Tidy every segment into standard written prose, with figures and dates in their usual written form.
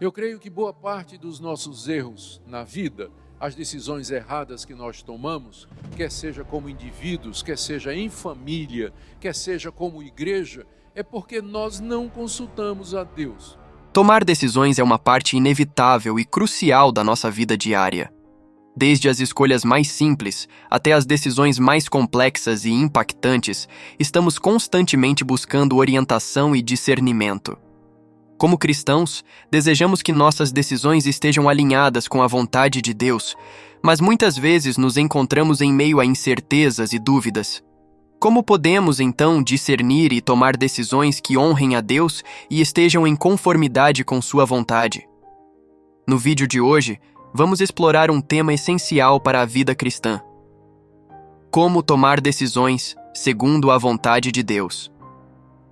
Eu creio que boa parte dos nossos erros na vida, as decisões erradas que nós tomamos, quer seja como indivíduos, quer seja em família, quer seja como igreja, é porque nós não consultamos a Deus. Tomar decisões é uma parte inevitável e crucial da nossa vida diária. Desde as escolhas mais simples até as decisões mais complexas e impactantes, estamos constantemente buscando orientação e discernimento. Como cristãos, desejamos que nossas decisões estejam alinhadas com a vontade de Deus, mas muitas vezes nos encontramos em meio a incertezas e dúvidas. Como podemos, então, discernir e tomar decisões que honrem a Deus e estejam em conformidade com sua vontade? No vídeo de hoje, vamos explorar um tema essencial para a vida cristã: como tomar decisões segundo a vontade de Deus.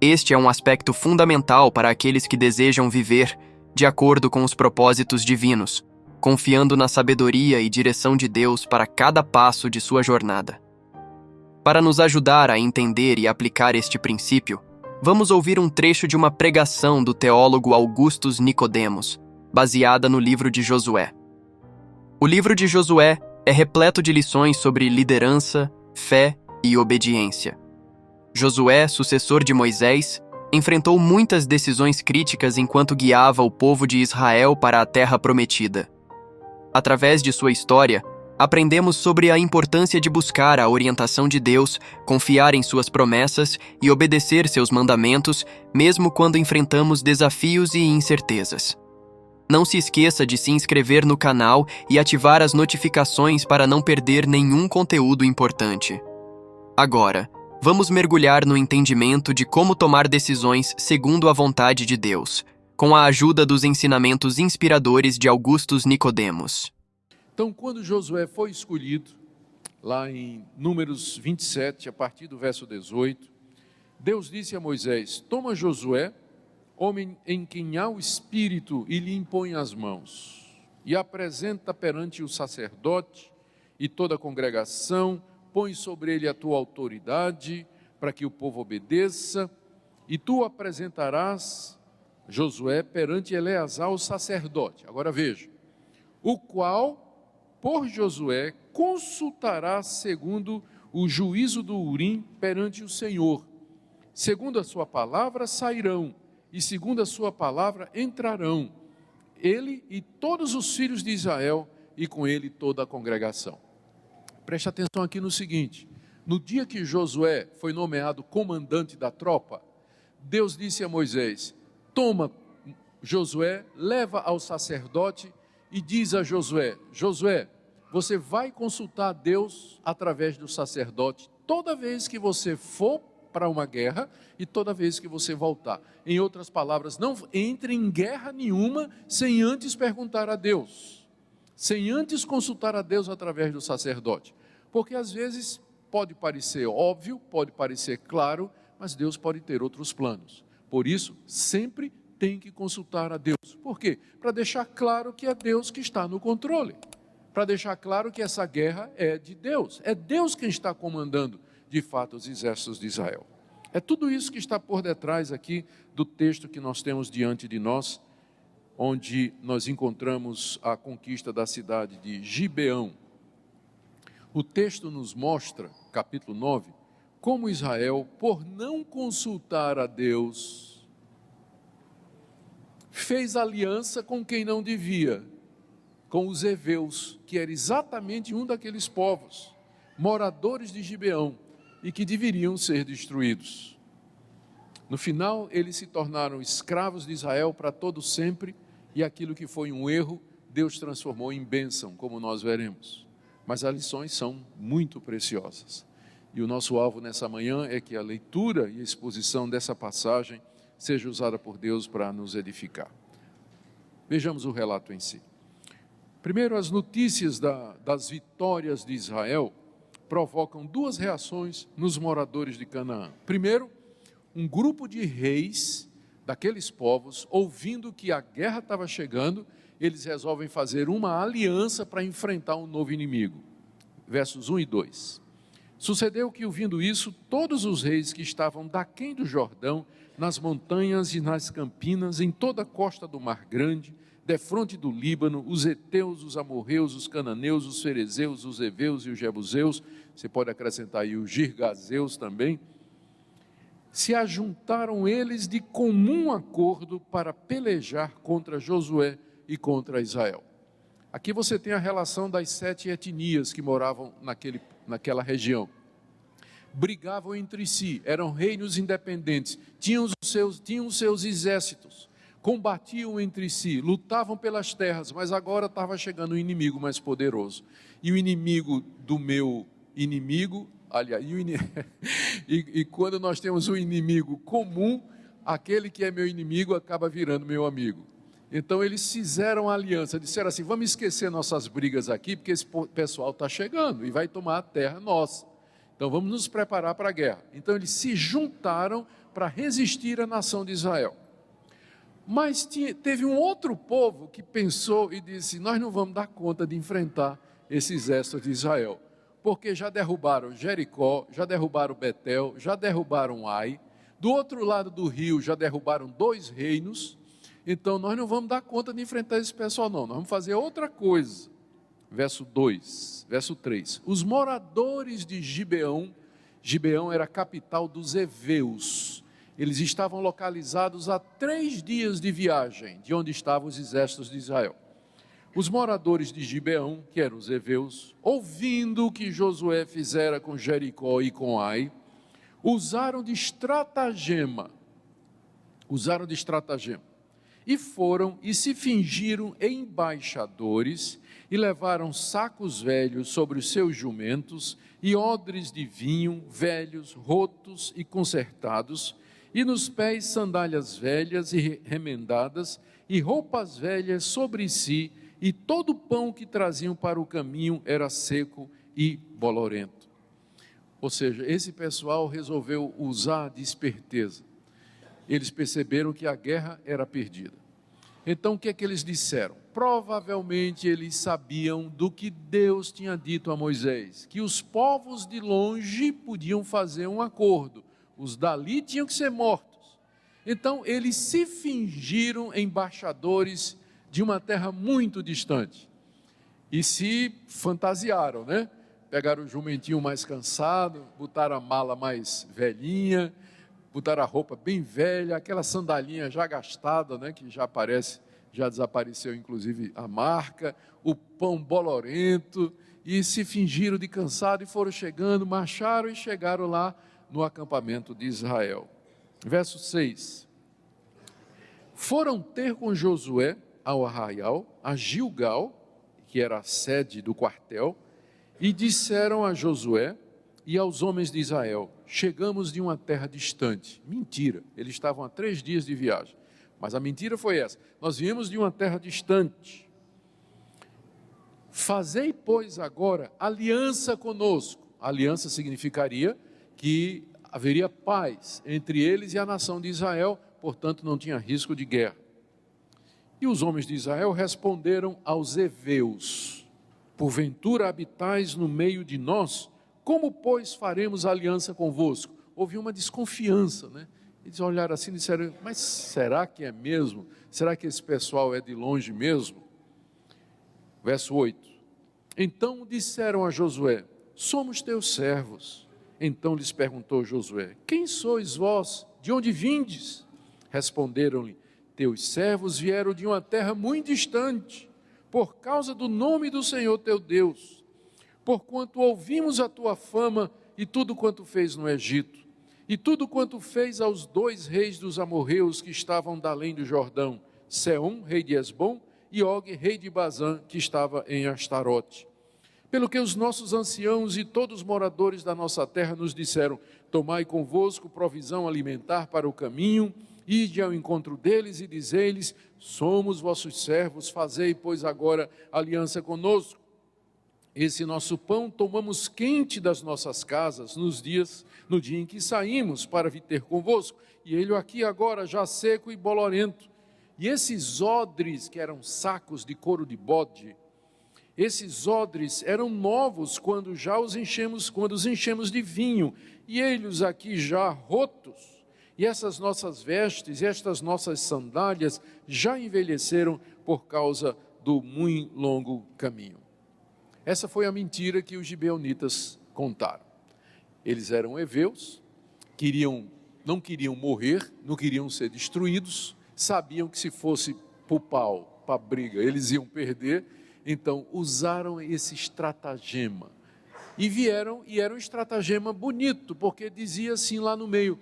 Este é um aspecto fundamental para aqueles que desejam viver de acordo com os propósitos divinos, confiando na sabedoria e direção de Deus para cada passo de sua jornada. Para nos ajudar a entender e aplicar este princípio, vamos ouvir um trecho de uma pregação do teólogo Augustus Nicodemos, baseada no livro de Josué. O livro de Josué é repleto de lições sobre liderança, fé e obediência. Josué, sucessor de Moisés, enfrentou muitas decisões críticas enquanto guiava o povo de Israel para a terra prometida. Através de sua história, aprendemos sobre a importância de buscar a orientação de Deus, confiar em suas promessas e obedecer seus mandamentos, mesmo quando enfrentamos desafios e incertezas. Não se esqueça de se inscrever no canal e ativar as notificações para não perder nenhum conteúdo importante. Agora, vamos mergulhar no entendimento de como tomar decisões segundo a vontade de Deus, com a ajuda dos ensinamentos inspiradores de Augustus Nicodemos. Então, quando Josué foi escolhido, lá em Números 27, a partir do verso 18, Deus disse a Moisés: toma Josué, homem em quem há o Espírito, e lhe impõe as mãos, e apresenta perante o sacerdote e toda a congregação, põe sobre ele a tua autoridade, para que o povo obedeça, e tu apresentarás Josué perante Eleazar, o sacerdote. Agora veja, o qual, por Josué, consultará segundo o juízo do Urim perante o Senhor. Segundo a sua palavra sairão, e segundo a sua palavra entrarão, ele e todos os filhos de Israel, e com ele toda a congregação. Preste atenção aqui no seguinte: no dia que Josué foi nomeado comandante da tropa, Deus disse a Moisés: toma Josué, leva ao sacerdote e diz a Josué: Josué, você vai consultar a Deus através do sacerdote toda vez que você for para uma guerra e toda vez que você voltar. Em outras palavras, não entre em guerra nenhuma sem antes perguntar a Deus, sem antes consultar a Deus através do sacerdote. Porque às vezes pode parecer óbvio, pode parecer claro, mas Deus pode ter outros planos. Por isso, sempre tem que consultar a Deus. Por quê? Para deixar claro que é Deus que está no controle. Para deixar claro que essa guerra é de Deus. É Deus quem está comandando, de fato, os exércitos de Israel. É tudo isso que está por detrás aqui do texto que nós temos diante de nós, onde nós encontramos a conquista da cidade de Gibeão. O texto nos mostra, capítulo 9, como Israel, por não consultar a Deus, fez aliança com quem não devia, com os heveus, que era exatamente um daqueles povos, moradores de Gibeão, e que deveriam ser destruídos. No final, eles se tornaram escravos de Israel para todo sempre, e aquilo que foi um erro, Deus transformou em bênção, como nós veremos. Mas as lições são muito preciosas. E o nosso alvo nessa manhã é que a leitura e a exposição dessa passagem seja usada por Deus para nos edificar. Vejamos o relato em si. Primeiro, as notícias das vitórias de Israel provocam duas reações nos moradores de Canaã. Primeiro, um grupo de reis daqueles povos, ouvindo que a guerra estava chegando, eles resolvem fazer uma aliança para enfrentar um novo inimigo. Versos 1 e 2. Sucedeu que, ouvindo isso, todos os reis que estavam daquém do Jordão nas montanhas e nas campinas, em toda a costa do Mar Grande, defronte do Líbano, os heteus, os amorreus, os cananeus, os ferezeus, os heveus e os jebuseus, você pode acrescentar aí os girgazeus também, se ajuntaram eles de comum acordo para pelejar contra Josué e contra Israel. Aqui você tem a relação das 7 etnias que moravam naquela região. Brigavam entre si, eram reinos independentes, tinham os seus exércitos, combatiam entre si, lutavam pelas terras, mas agora estava chegando um inimigo mais poderoso. E o inimigo do meu inimigo, aliás, e quando nós temos um inimigo comum, aquele que é meu inimigo acaba virando meu amigo. Então eles fizeram aliança, disseram assim, vamos esquecer nossas brigas aqui, porque esse pessoal está chegando e vai tomar a terra nossa. Então vamos nos preparar para a guerra. Então eles se juntaram para resistir à nação de Israel. Mas teve um outro povo que pensou e disse, nós não vamos dar conta de enfrentar esse exército de Israel, porque já derrubaram Jericó, já derrubaram Betel, já derrubaram Ai, do outro lado do rio já derrubaram 2 reinos, então nós não vamos dar conta de enfrentar esse pessoal não, nós vamos fazer outra coisa. Verso 3, os moradores de Gibeão era a capital dos heveus, eles estavam localizados a 3 dias de viagem de onde estavam os exércitos de Israel. Os moradores de Gibeão, que eram os heveus, ouvindo o que Josué fizera com Jericó e com Ai, usaram de estratagema, e foram e se fingiram embaixadores, e levaram sacos velhos sobre os seus jumentos, e odres de vinho velhos, rotos e consertados, e nos pés sandálias velhas e remendadas, e roupas velhas sobre si, e todo o pão que traziam para o caminho era seco e bolorento. Ou seja, esse pessoal resolveu usar de esperteza. Eles perceberam que a guerra era perdida. Então o que é que eles disseram? Provavelmente eles sabiam do que Deus tinha dito a Moisés, que os povos de longe podiam fazer um acordo, os dali tinham que ser mortos. Então eles se fingiram embaixadores de uma terra muito distante e se fantasiaram, né? Pegaram o jumentinho mais cansado, botaram a mala mais velhinha, botaram a roupa bem velha, aquela sandalinha já gastada, né? Que já aparece, já desapareceu inclusive a marca, o pão bolorento, e se fingiram de cansado e foram chegando, marcharam e chegaram lá no acampamento de Israel. Verso 6, foram ter com Josué ao arraial, a Gilgal, que era a sede do quartel, e disseram a Josué e aos homens de Israel, chegamos de uma terra distante. Mentira, eles estavam a 3 dias de viagem, mas a mentira foi essa, nós viemos de uma terra distante, fazei pois agora aliança conosco. Aliança significaria que haveria paz entre eles e a nação de Israel, portanto não tinha risco de guerra. E os homens de Israel responderam aos heveus, porventura habitais no meio de nós, como pois faremos aliança convosco? Houve uma desconfiança, né? Eles olharam assim e disseram, mas será que é mesmo? Será que esse pessoal é de longe mesmo? Verso 8, então disseram a Josué, somos teus servos. Então lhes perguntou Josué, quem sois vós? De onde vindes? Responderam-lhe, teus servos vieram de uma terra muito distante, por causa do nome do Senhor teu Deus, porquanto ouvimos a tua fama e tudo quanto fez no Egito, e tudo quanto fez aos 2 reis dos amorreus que estavam da além do Jordão, Seom, rei de Esbom, e Og, rei de Bazã, que estava em Astarote. Pelo que os nossos anciãos e todos os moradores da nossa terra nos disseram, tomai convosco provisão alimentar para o caminho, ide ao encontro deles e dizei-lhes, somos vossos servos, fazei, pois, agora aliança conosco. Esse nosso pão tomamos quente das nossas casas no dia em que saímos para vir ter convosco, e ele aqui agora já seco e bolorento. E esses odres, que eram sacos de couro de bode, esses odres eram novos quando os enchemos de vinho, e eles aqui já rotos, e essas nossas vestes, estas nossas sandálias já envelheceram por causa do muito longo caminho. Essa foi a mentira que os gibeonitas contaram. Eles eram heveus, não queriam morrer, não queriam ser destruídos, sabiam que se fosse para o pau, para a briga, eles iam perder, então usaram esse estratagema. E era um estratagema bonito, porque dizia assim lá no meio: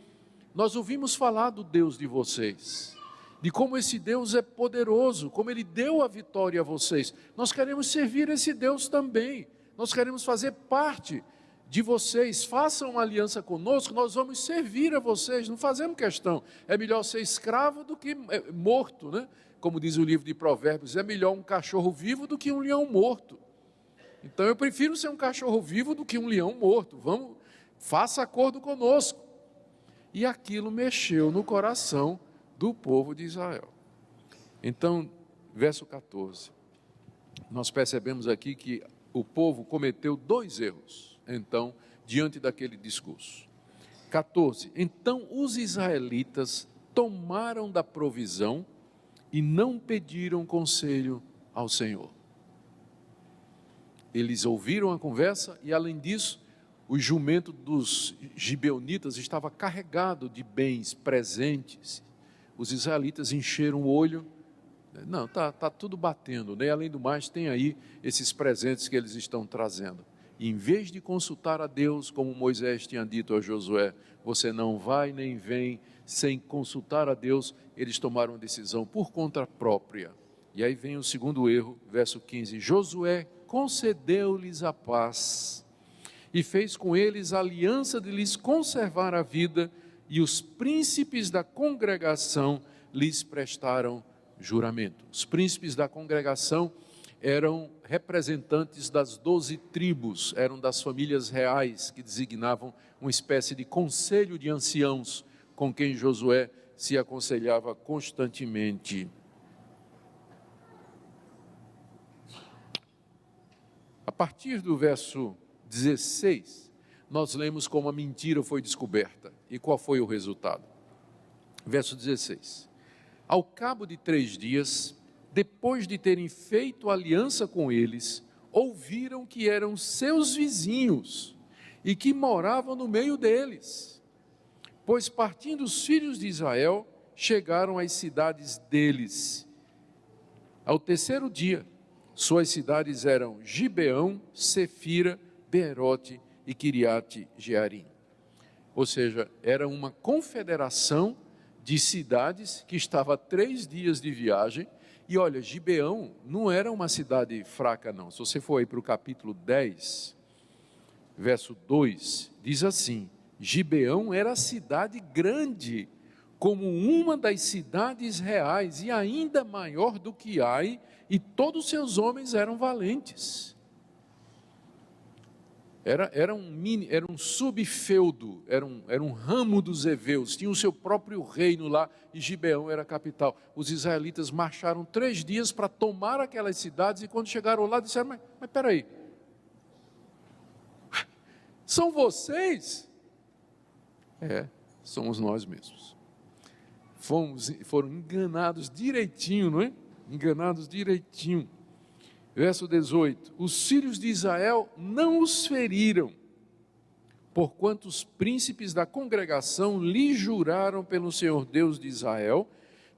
nós ouvimos falar do Deus de vocês, de como esse Deus é poderoso, como Ele deu a vitória a vocês. Nós queremos servir esse Deus também, nós queremos fazer parte de vocês, façam uma aliança conosco, nós vamos servir a vocês, não fazemos questão. É melhor ser escravo do que morto, né? Como diz o livro de Provérbios, é melhor um cachorro vivo do que um leão morto. Então eu prefiro ser um cachorro vivo do que um leão morto. Vamos, faça acordo conosco. E aquilo mexeu no coração do povo de Israel. Então, verso 14, nós percebemos aqui que o povo cometeu 2 erros, então, diante daquele discurso. 14, então os israelitas tomaram da provisão e não pediram conselho ao Senhor. Eles ouviram a conversa e, além disso, o jumento dos gibeonitas estava carregado de bens, presentes. Os israelitas encheram o olho. Não, tá tudo batendo, né? Além do mais, tem aí esses presentes que eles estão trazendo. E, em vez de consultar a Deus, como Moisés tinha dito a Josué, você não vai nem vem sem consultar a Deus, eles tomaram a decisão por conta própria. E aí vem o segundo erro, verso 15, Josué concedeu-lhes a paz e fez com eles a aliança de lhes conservar a vida, e os príncipes da congregação lhes prestaram juramento. Os príncipes da congregação eram representantes das 12 tribos, eram das famílias reais que designavam uma espécie de conselho de anciãos com quem Josué se aconselhava constantemente. A partir do verso 16, nós lemos como a mentira foi descoberta e qual foi o resultado. Verso 16, ao cabo de 3 dias, depois de terem feito aliança com eles, ouviram que eram seus vizinhos e que moravam no meio deles. Pois partindo os filhos de Israel, chegaram às cidades deles. Ao 3º dia, suas cidades eram Gibeão, Sefira, Beerote e Quiriate Jearim. Ou seja, era uma confederação de cidades que estava a 3 dias de viagem. E olha, Gibeão não era uma cidade fraca não. Se você for aí para o capítulo 10, verso 2, diz assim, Gibeão era cidade grande, como uma das cidades reais, e ainda maior do que Ai, e todos os seus homens eram valentes. Era um subfeudo, era um ramo dos heveus, tinha o seu próprio reino lá, e Gibeão era a capital. Os israelitas marcharam 3 dias para tomar aquelas cidades, e quando chegaram lá disseram, mas peraí, são vocês? Somos nós mesmos. Foram enganados direitinho, não é? Enganados direitinho. Verso 18, os filhos de Israel não os feriram, porquanto os príncipes da congregação lhe juraram pelo Senhor Deus de Israel,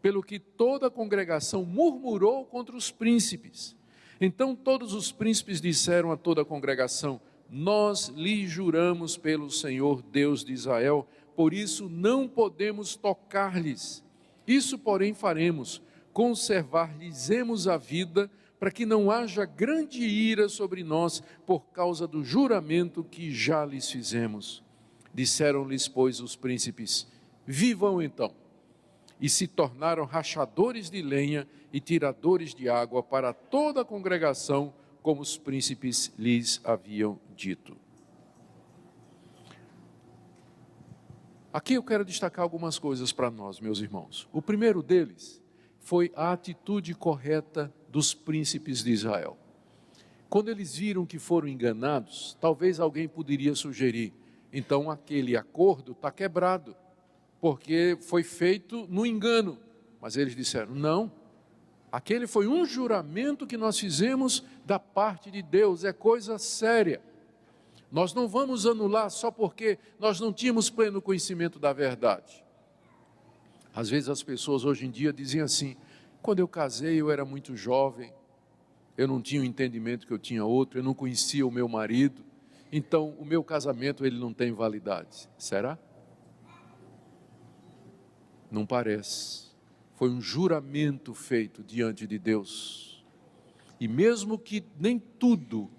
pelo que toda a congregação murmurou contra os príncipes. Então todos os príncipes disseram a toda a congregação, nós lhe juramos pelo Senhor Deus de Israel, por isso não podemos tocar-lhes. Isso, porém, faremos, conservar-lhes-emos a vida, para que não haja grande ira sobre nós por causa do juramento que já lhes fizemos. Disseram-lhes, pois, os príncipes, vivam então. E se tornaram rachadores de lenha e tiradores de água para toda a congregação, como os príncipes lhes haviam dito. Aqui eu quero destacar algumas coisas para nós, meus irmãos. O primeiro deles foi a atitude correta dos príncipes de Israel. Quando eles viram que foram enganados, talvez alguém poderia sugerir, então aquele acordo está quebrado. porque foi feito no engano. Mas eles disseram, não, aquele foi um juramento que nós fizemos da parte de Deus, é coisa séria. Nós não vamos anular só porque nós não tínhamos pleno conhecimento da verdade. Às vezes as pessoas hoje em dia dizem assim, quando eu casei eu era muito jovem, eu não tinha o entendimento que eu tinha outro, eu não conhecia o meu marido, então o meu casamento ele não tem validade. Será? Não parece. Foi um juramento feito diante de Deus. E mesmo que nem tudo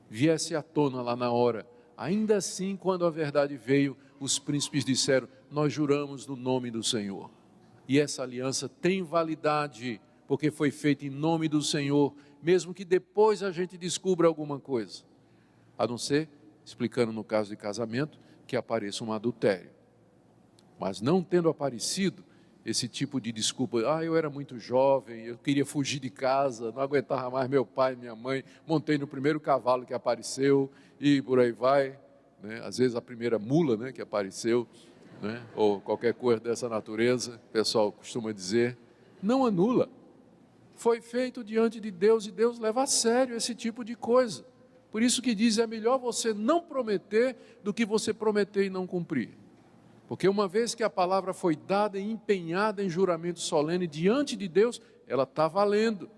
viesse à tona lá na hora, ainda assim, quando a verdade veio, os príncipes disseram, nós juramos no nome do Senhor. E essa aliança tem validade, porque foi feita em nome do Senhor, mesmo que depois a gente descubra alguma coisa. A não ser, explicando no caso de casamento, que apareça um adultério. Mas não tendo aparecido esse tipo de desculpa, eu era muito jovem, eu queria fugir de casa, não aguentava mais meu pai e minha mãe, montei no primeiro cavalo que apareceu e por aí vai, né? Às vezes a primeira mula, né, que apareceu, né, ou qualquer coisa dessa natureza, o pessoal costuma dizer, não anula. Foi feito diante de Deus e Deus leva a sério esse tipo de coisa. Por isso que diz, é melhor você não prometer do que você prometer e não cumprir. Porque uma vez que a palavra foi dada e empenhada em juramento solene diante de Deus, ela está valendo.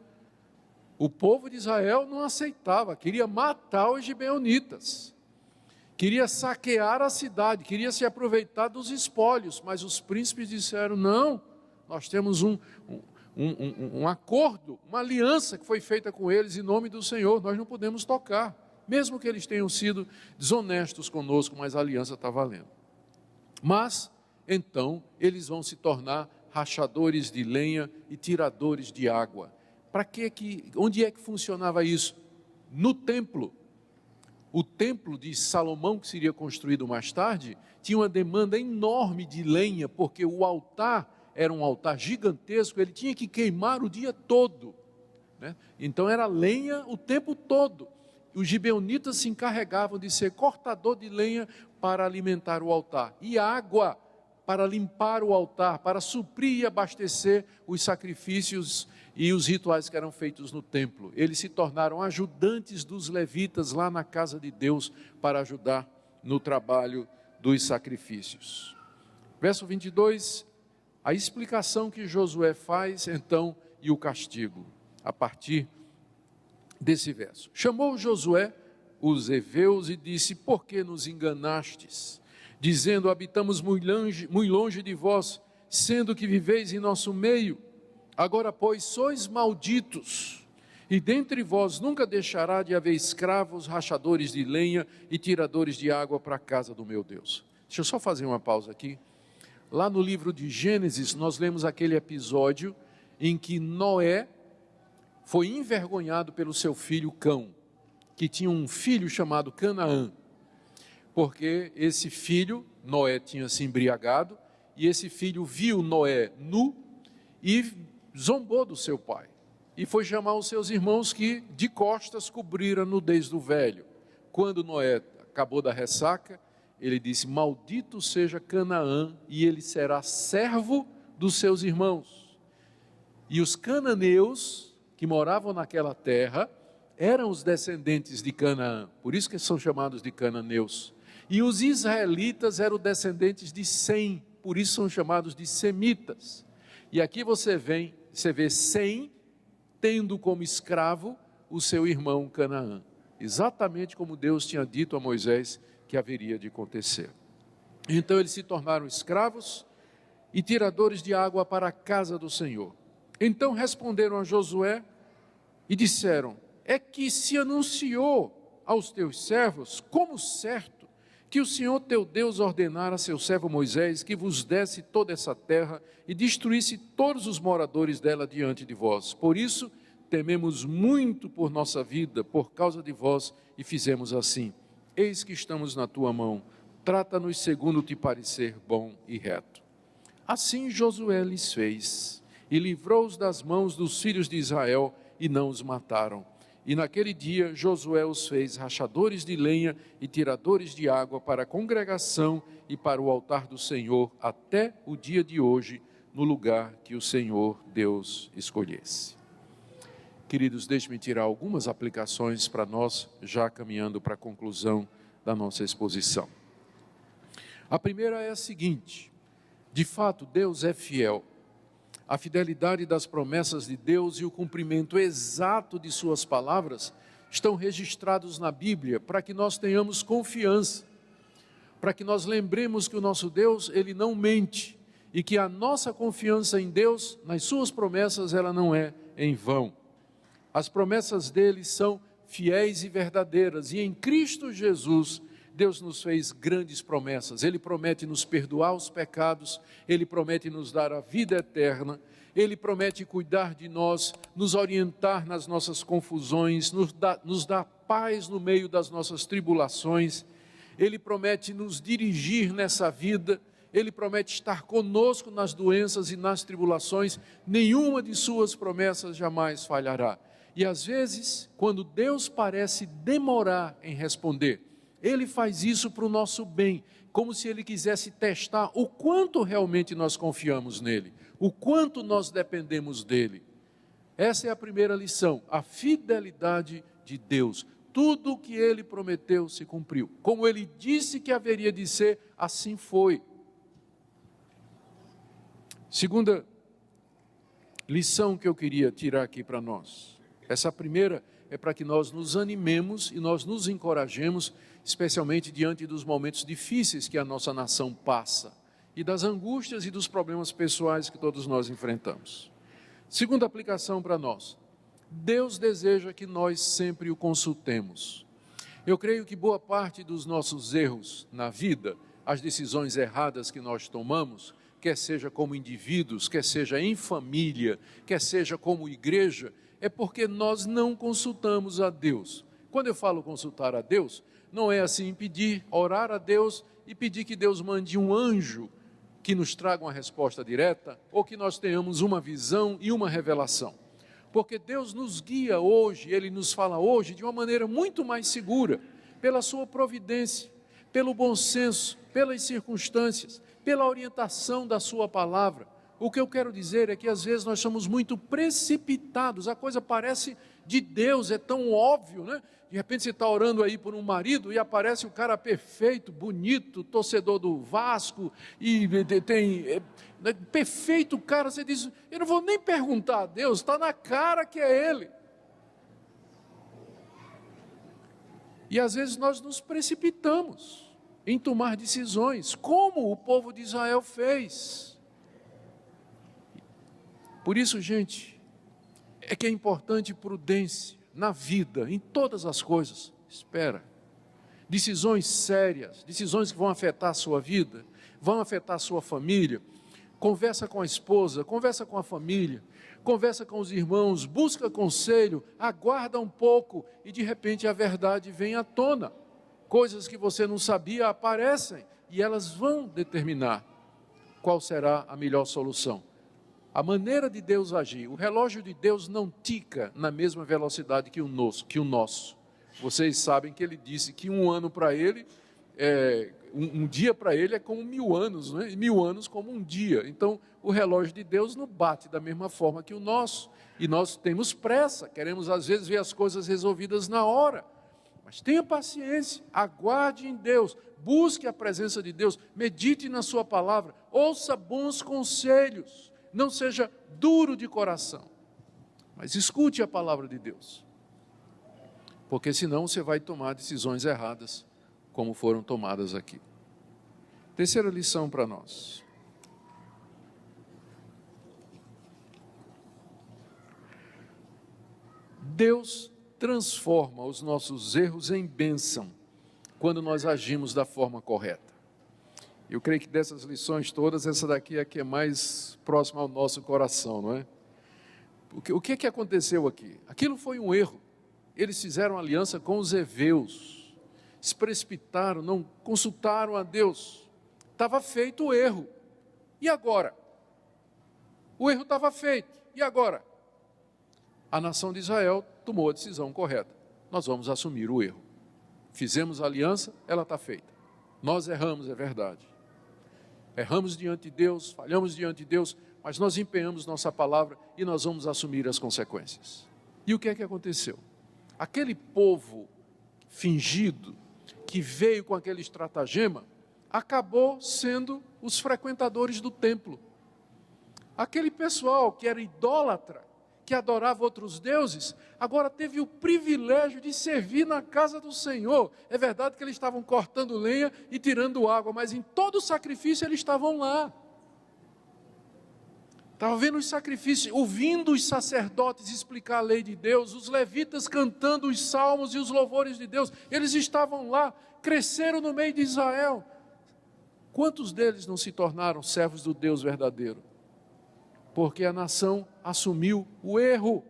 O povo de Israel não aceitava, queria matar os gibeonitas, queria saquear a cidade, queria se aproveitar dos espólios, mas os príncipes disseram, não, nós temos um acordo, uma aliança que foi feita com eles em nome do Senhor, nós não podemos tocar, mesmo que eles tenham sido desonestos conosco, mas a aliança está valendo. Mas, então, eles vão se tornar rachadores de lenha e tiradores de água. Onde é que funcionava isso? No templo. O templo de Salomão, que seria construído mais tarde, tinha uma demanda enorme de lenha, porque o altar era um altar gigantesco, ele tinha que queimar o dia todo, né? Então era lenha o tempo todo. Os gibeonitas se encarregavam de ser cortador de lenha para alimentar o altar, e água para limpar o altar, para suprir e abastecer os sacrifícios e os rituais que eram feitos no templo. Eles se tornaram ajudantes dos levitas lá na casa de Deus, para ajudar no trabalho dos sacrifícios. Verso 22, a explicação que Josué faz então, e o castigo, a partir desse verso. Chamou Josué os heveus e disse, por que nos enganastes, dizendo, habitamos muito longe de vós, sendo que viveis em nosso meio? Agora, pois, sois malditos, e dentre vós nunca deixará de haver escravos, rachadores de lenha e tiradores de água para a casa do meu Deus. Deixa eu só fazer uma pausa aqui. Lá no livro de Gênesis, nós lemos aquele episódio em que Noé foi envergonhado pelo seu filho Cão, que tinha um filho chamado Canaã, porque esse filho, Noé tinha se embriagado, e esse filho viu Noé nu e zombou do seu pai, e foi chamar os seus irmãos que de costas cobriram a nudez do velho. Quando Noé acabou da ressaca, ele disse, maldito seja Canaã, e ele será servo dos seus irmãos. E os cananeus que moravam naquela terra eram os descendentes de Canaã, por isso que são chamados de cananeus. E os israelitas eram descendentes de Sem, por isso são chamados de semitas. E aqui você vê Sem tendo como escravo o seu irmão Canaã, exatamente como Deus tinha dito a Moisés que haveria de acontecer. Então eles se tornaram escravos e tiradores de água para a casa do Senhor. Então responderam a Josué e disseram, é que se anunciou aos teus servos, como certo, que o Senhor teu Deus ordenara a seu servo Moisés que vos desse toda essa terra e destruísse todos os moradores dela diante de vós. Por isso, tememos muito por nossa vida, por causa de vós, e fizemos assim. Eis que estamos na tua mão, trata-nos segundo te parecer bom e reto. Assim Josué lhes fez, e livrou-os das mãos dos filhos de Israel, e não os mataram. E naquele dia Josué os fez rachadores de lenha e tiradores de água para a congregação e para o altar do Senhor até o dia de hoje, no lugar que o Senhor Deus escolhesse. Queridos, deixe-me tirar algumas aplicações para nós, já caminhando para a conclusão da nossa exposição. A primeira é a seguinte: de fato, Deus é fiel. A fidelidade das promessas de Deus e o cumprimento exato de suas palavras estão registrados na Bíblia para que nós tenhamos confiança, para que nós lembremos que o nosso Deus, Ele não mente e que a nossa confiança em Deus, nas suas promessas, ela não é em vão. As promessas dele são fiéis e verdadeiras, e em Cristo Jesus, Deus nos fez grandes promessas. Ele promete nos perdoar os pecados, Ele promete nos dar a vida eterna, Ele promete cuidar de nós, nos orientar nas nossas confusões, nos dar paz no meio das nossas tribulações. Ele promete nos dirigir nessa vida, Ele promete estar conosco nas doenças e nas tribulações. Nenhuma de suas promessas jamais falhará. E às vezes, quando Deus parece demorar em responder, Ele faz isso para o nosso bem, como se Ele quisesse testar o quanto realmente nós confiamos nele, o quanto nós dependemos dele. Essa é a primeira lição, a fidelidade de Deus. Tudo o que Ele prometeu se cumpriu. Como Ele disse que haveria de ser, assim foi. Segunda lição que eu queria tirar aqui para nós. Essa primeira é para que nós nos animemos e nós nos encorajemos, especialmente diante dos momentos difíceis que a nossa nação passa e das angústias e dos problemas pessoais que todos nós enfrentamos. Segunda aplicação para nós: Deus deseja que nós sempre o consultemos. Eu creio que boa parte dos nossos erros na vida, as decisões erradas que nós tomamos, quer seja como indivíduos, quer seja em família, quer seja como igreja, é porque nós não consultamos a Deus. Quando eu falo consultar a Deus, não é assim pedir, orar a Deus e pedir que Deus mande um anjo que nos traga uma resposta direta, ou que nós tenhamos uma visão e uma revelação. Porque Deus nos guia hoje, Ele nos fala hoje de uma maneira muito mais segura, pela sua providência, pelo bom senso, pelas circunstâncias, pela orientação da sua palavra. O que eu quero dizer é que às vezes nós somos muito precipitados, a coisa parece de Deus, é tão óbvio, né? De repente você está orando aí por um marido e aparece o cara perfeito, bonito, torcedor do Vasco, e tem perfeito cara, você diz, eu não vou nem perguntar a Deus, está na cara que é Ele. E às vezes nós nos precipitamos em tomar decisões, como o povo de Israel fez. Por isso, gente, é que é importante prudência na vida, em todas as coisas. Espera. Decisões sérias, decisões que vão afetar a sua vida, vão afetar a sua família. Conversa com a esposa, conversa com a família, conversa com os irmãos, busca conselho, aguarda um pouco e de repente a verdade vem à tona. Coisas que você não sabia aparecem e elas vão determinar qual será a melhor solução. A maneira de Deus agir, o relógio de Deus não tica na mesma velocidade que o nosso. Vocês sabem que Ele disse que um ano para Ele, um dia para Ele é como 1000 anos, né? E 1000 anos como um dia. Então, o relógio de Deus não bate da mesma forma que o nosso. E nós temos pressa, queremos às vezes ver as coisas resolvidas na hora. Mas tenha paciência, aguarde em Deus, busque a presença de Deus, medite na sua palavra, ouça bons conselhos. Não seja duro de coração, mas escute a palavra de Deus, porque senão você vai tomar decisões erradas, como foram tomadas aqui. Terceira lição para nós. Deus transforma os nossos erros em bênção, quando nós agimos da forma correta. Eu creio que dessas lições todas, essa daqui é a que é mais próxima ao nosso coração, não é? O que aconteceu aqui? Aquilo foi um erro. Eles fizeram aliança com os heveus, se precipitaram, não consultaram a Deus. Estava feito o erro. E agora? O erro estava feito. E agora? A nação de Israel tomou a decisão correta. Nós vamos assumir o erro. Fizemos a aliança, ela está feita. Nós erramos, é verdade. Erramos diante de Deus, falhamos diante de Deus, mas nós empenhamos nossa palavra e nós vamos assumir as consequências. E o que é que aconteceu? Aquele povo fingido, que veio com aquele estratagema, acabou sendo os frequentadores do templo. Aquele pessoal que era idólatra, que adorava outros deuses, agora teve o privilégio de servir na casa do Senhor. É verdade que eles estavam cortando lenha e tirando água, mas em todo o sacrifício eles estavam lá. Estavam vendo os sacrifícios, ouvindo os sacerdotes explicar a lei de Deus, os levitas cantando os salmos e os louvores de Deus. Eles estavam lá, cresceram no meio de Israel. Quantos deles não se tornaram servos do Deus verdadeiro? Porque a nação assumiu o erro.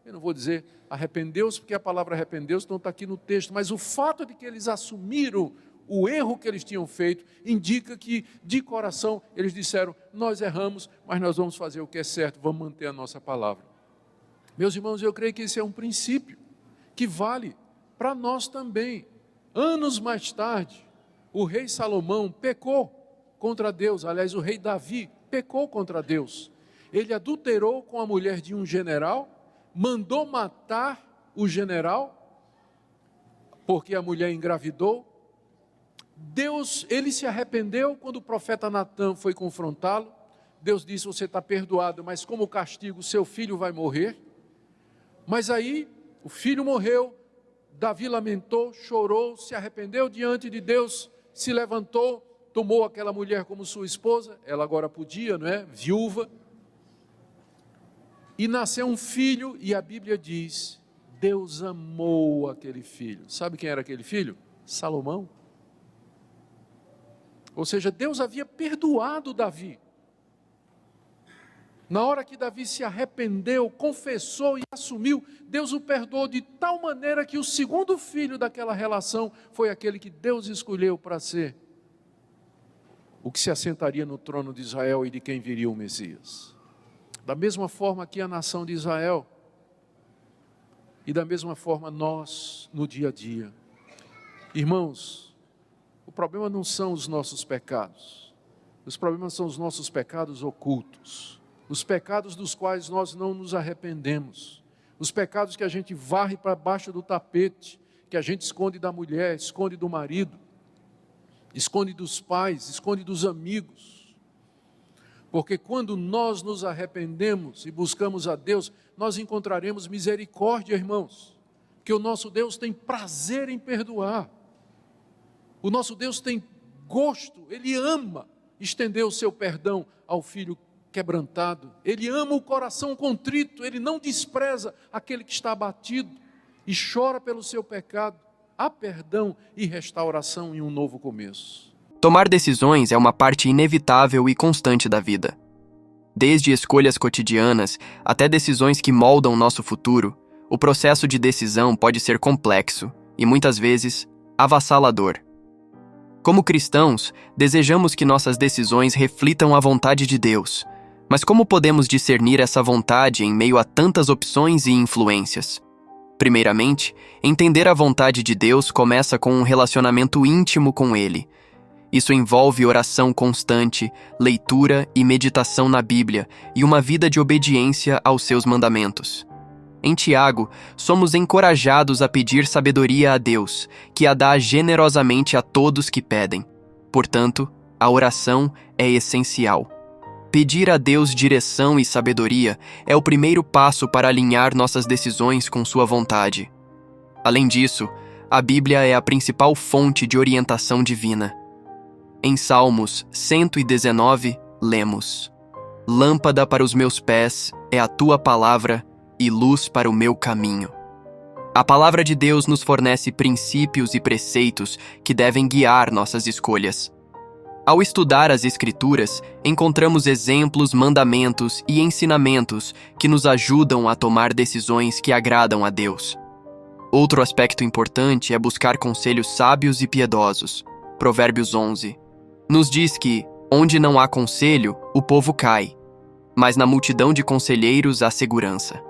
Eu não vou dizer arrependeu-se, porque a palavra arrependeu-se não está aqui no texto, mas o fato de que eles assumiram o erro que eles tinham feito, indica que de coração eles disseram, nós erramos, mas nós vamos fazer o que é certo, vamos manter a nossa palavra. Meus irmãos, eu creio que esse é um princípio que vale para nós também. Anos mais tarde, o rei Salomão pecou contra Deus, aliás, o rei Davi pecou contra Deus. Ele adulterou com a mulher de um general, mandou matar o general, porque a mulher engravidou. Deus, ele se arrependeu quando o profeta Natã foi confrontá-lo. Deus disse, você está perdoado, mas como castigo, seu filho vai morrer. Mas aí, o filho morreu, Davi lamentou, chorou, se arrependeu diante de Deus, se levantou, tomou aquela mulher como sua esposa, ela agora podia, não é? Viúva. E nasceu um filho, e a Bíblia diz, Deus amou aquele filho. Sabe quem era aquele filho? Salomão. Ou seja, Deus havia perdoado Davi. Na hora que Davi se arrependeu, confessou e assumiu, Deus o perdoou de tal maneira que o segundo filho daquela relação foi aquele que Deus escolheu para ser o que se assentaria no trono de Israel e de quem viria o Messias. Da mesma forma que a nação de Israel, e da mesma forma nós no dia a dia. Irmãos, o problema não são os nossos pecados, os problemas são os nossos pecados ocultos, os pecados dos quais nós não nos arrependemos, os pecados que a gente varre para baixo do tapete, que a gente esconde da mulher, esconde do marido, esconde dos pais, esconde dos amigos. Porque quando nós nos arrependemos e buscamos a Deus, nós encontraremos misericórdia, irmãos. Que o nosso Deus tem prazer em perdoar. O nosso Deus tem gosto, Ele ama estender o seu perdão ao filho quebrantado. Ele ama o coração contrito, Ele não despreza aquele que está abatido e chora pelo seu pecado. Há perdão e restauração em um novo começo. Tomar decisões é uma parte inevitável e constante da vida. Desde escolhas cotidianas até decisões que moldam nosso futuro, o processo de decisão pode ser complexo e, muitas vezes, avassalador. Como cristãos, desejamos que nossas decisões reflitam a vontade de Deus. Mas como podemos discernir essa vontade em meio a tantas opções e influências? Primeiramente, entender a vontade de Deus começa com um relacionamento íntimo com Ele. Isso envolve oração constante, leitura e meditação na Bíblia e uma vida de obediência aos seus mandamentos. Em Tiago, somos encorajados a pedir sabedoria a Deus, que a dá generosamente a todos que pedem. Portanto, a oração é essencial. Pedir a Deus direção e sabedoria é o primeiro passo para alinhar nossas decisões com sua vontade. Além disso, a Bíblia é a principal fonte de orientação divina. Em Salmos 119, lemos: Lâmpada para os meus pés é a tua palavra e luz para o meu caminho. A palavra de Deus nos fornece princípios e preceitos que devem guiar nossas escolhas. Ao estudar as Escrituras, encontramos exemplos, mandamentos e ensinamentos que nos ajudam a tomar decisões que agradam a Deus. Outro aspecto importante é buscar conselhos sábios e piedosos. Provérbios 11 nos diz que, onde não há conselho, o povo cai, mas na multidão de conselheiros há segurança.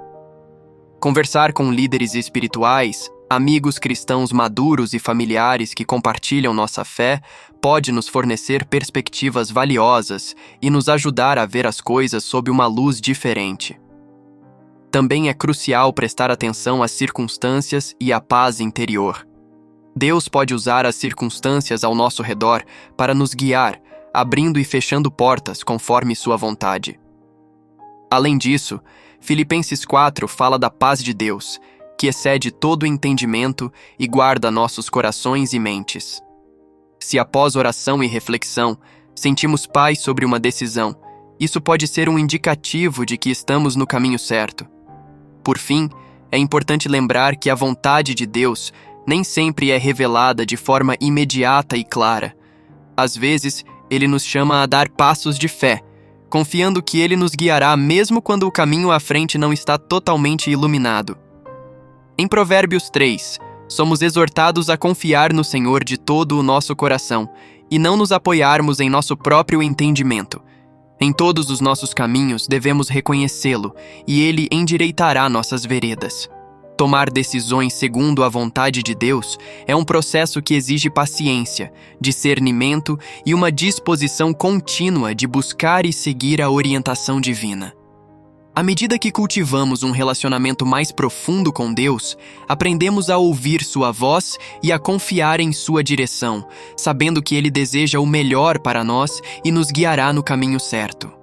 Conversar com líderes espirituais, amigos cristãos maduros e familiares que compartilham nossa fé pode nos fornecer perspectivas valiosas e nos ajudar a ver as coisas sob uma luz diferente. Também é crucial prestar atenção às circunstâncias e à paz interior. Deus pode usar as circunstâncias ao nosso redor para nos guiar, abrindo e fechando portas conforme sua vontade. Além disso, Filipenses 4 fala da paz de Deus, que excede todo o entendimento e guarda nossos corações e mentes. Se após oração e reflexão sentimos paz sobre uma decisão, isso pode ser um indicativo de que estamos no caminho certo. Por fim, é importante lembrar que a vontade de Deus nem sempre é revelada de forma imediata e clara. Às vezes, Ele nos chama a dar passos de fé, confiando que Ele nos guiará mesmo quando o caminho à frente não está totalmente iluminado. Em Provérbios 3, somos exortados a confiar no Senhor de todo o nosso coração e não nos apoiarmos em nosso próprio entendimento. Em todos os nossos caminhos devemos reconhecê-lo e Ele endireitará nossas veredas. Tomar decisões segundo a vontade de Deus é um processo que exige paciência, discernimento e uma disposição contínua de buscar e seguir a orientação divina. À medida que cultivamos um relacionamento mais profundo com Deus, aprendemos a ouvir sua voz e a confiar em sua direção, sabendo que Ele deseja o melhor para nós e nos guiará no caminho certo.